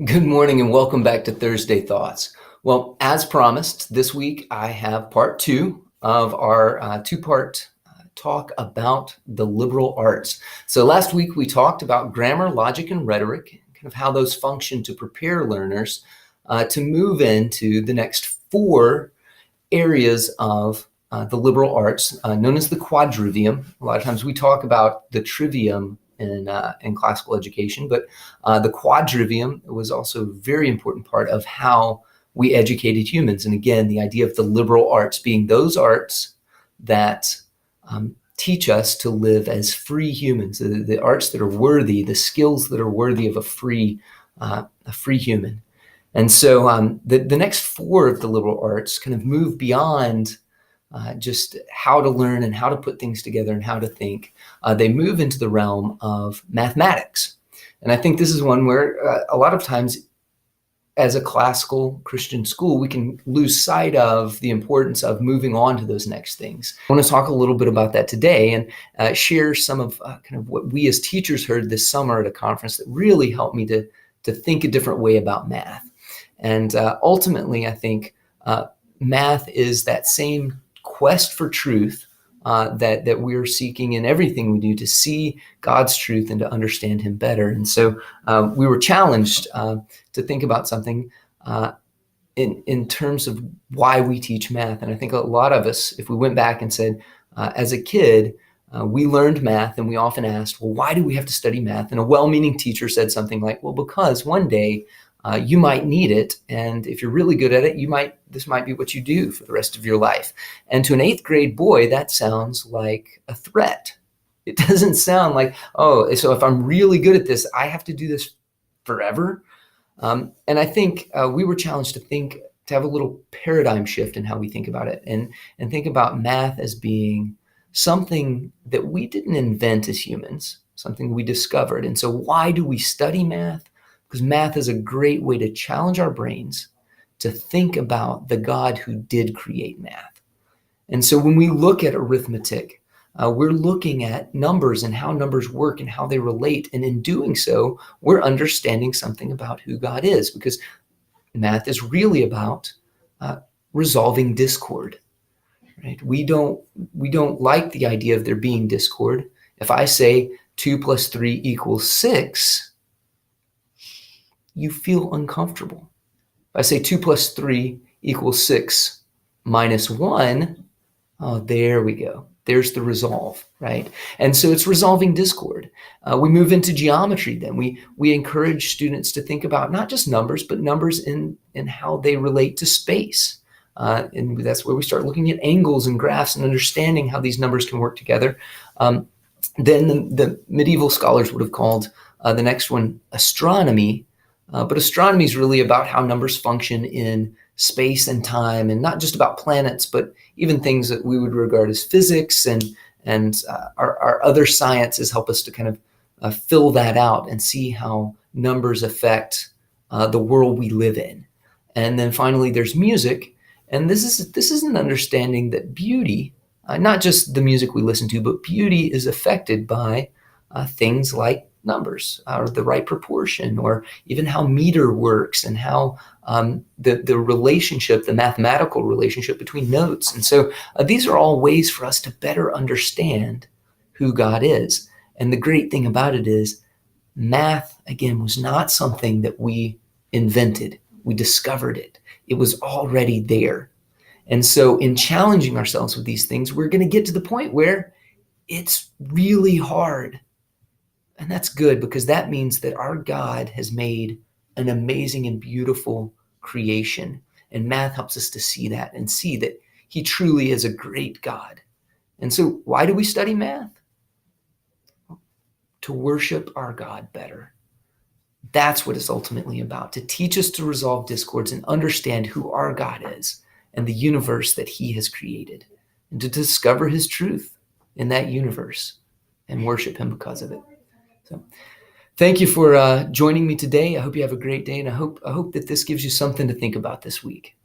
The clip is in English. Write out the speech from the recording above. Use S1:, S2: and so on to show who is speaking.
S1: Good morning and welcome back to Thursday Thoughts. Well, as promised, this week I have part two of our two-part talk about the liberal arts. So last week we talked about grammar, logic, and rhetoric, kind of how those function to prepare learners to move into the next four areas of the liberal arts, known as the Quadrivium. A lot of times we talk about the trivium in classical education, but the Quadrivium was also a very important part of how we educated humans. And again, the idea of the liberal arts being those arts that teach us to live as free humans, the arts that are worthy, the skills that are worthy of a free human. And so the next four of the liberal arts kind of move beyond just how to learn and how to put things together and how to think. They move into the realm of mathematics. And I think this is one where a lot of times as a classical Christian school, we can lose sight of the importance of moving on to those next things. I want to talk a little bit about that today and share some of kind of what we as teachers heard this summer at a conference that really helped me to think a different way about math. And ultimately, I think math is that same quest for truth that we're seeking in everything we do to see God's truth and to understand Him better. And so we were challenged to think about something in terms of why we teach math. And I think a lot of us, if we went back and said, as a kid, we learned math and we often asked, well, why do we have to study math? And a well-meaning teacher said something like, well, because one day you might need it. And if you're really good at it, this might be what you do for the rest of your life. And to an 8th grade boy, that sounds like a threat. It doesn't sound like, oh, so if I'm really good at this, I have to do this forever. And I think we were challenged to have a little paradigm shift in how we think about it and think about math as being something that we didn't invent as humans, something we discovered. And so why do we study math? Because math is a great way to challenge our brains to think about the God who did create math. And so when we look at arithmetic, we're looking at numbers and how numbers work and how they relate. And in doing so, we're understanding something about who God is, because math is really about resolving discord. Right? We don't like the idea of there being discord. If I say 2 plus 3 equals 6, you feel uncomfortable. If I say 2 plus 3 equals 6 minus 1, oh, there we go. There's the resolve, right? And so it's resolving discord. We move into geometry then. We encourage students to think about not just numbers, but numbers in how they relate to space. And that's where we start looking at angles and graphs and understanding how these numbers can work together. Then the medieval scholars would have called the next one astronomy. But astronomy is really about how numbers function in space and time, and not just about planets, but even things that we would regard as physics and our other sciences help us to kind of fill that out and see how numbers affect the world we live in. And then finally, there's music. And this is an understanding that beauty, not just the music we listen to, but beauty is affected by things like numbers or the right proportion, or even how meter works and how the relationship, the mathematical relationship between notes. And so these are all ways for us to better understand who God is. And the great thing about it is math, again, was not something that we invented. We discovered it. It was already there. And so in challenging ourselves with these things, we're going to get to the point where it's really hard. And that's good, because that means that our God has made an amazing and beautiful creation. And math helps us to see that and see that He truly is a great God. And so why do we study math? To worship our God better. That's what it's ultimately about, to teach us to resolve discords and understand who our God is and the universe that He has created, and to discover His truth in that universe and worship Him because of it. So thank you for joining me today. I hope you have a great day, and I hope that this gives you something to think about this week.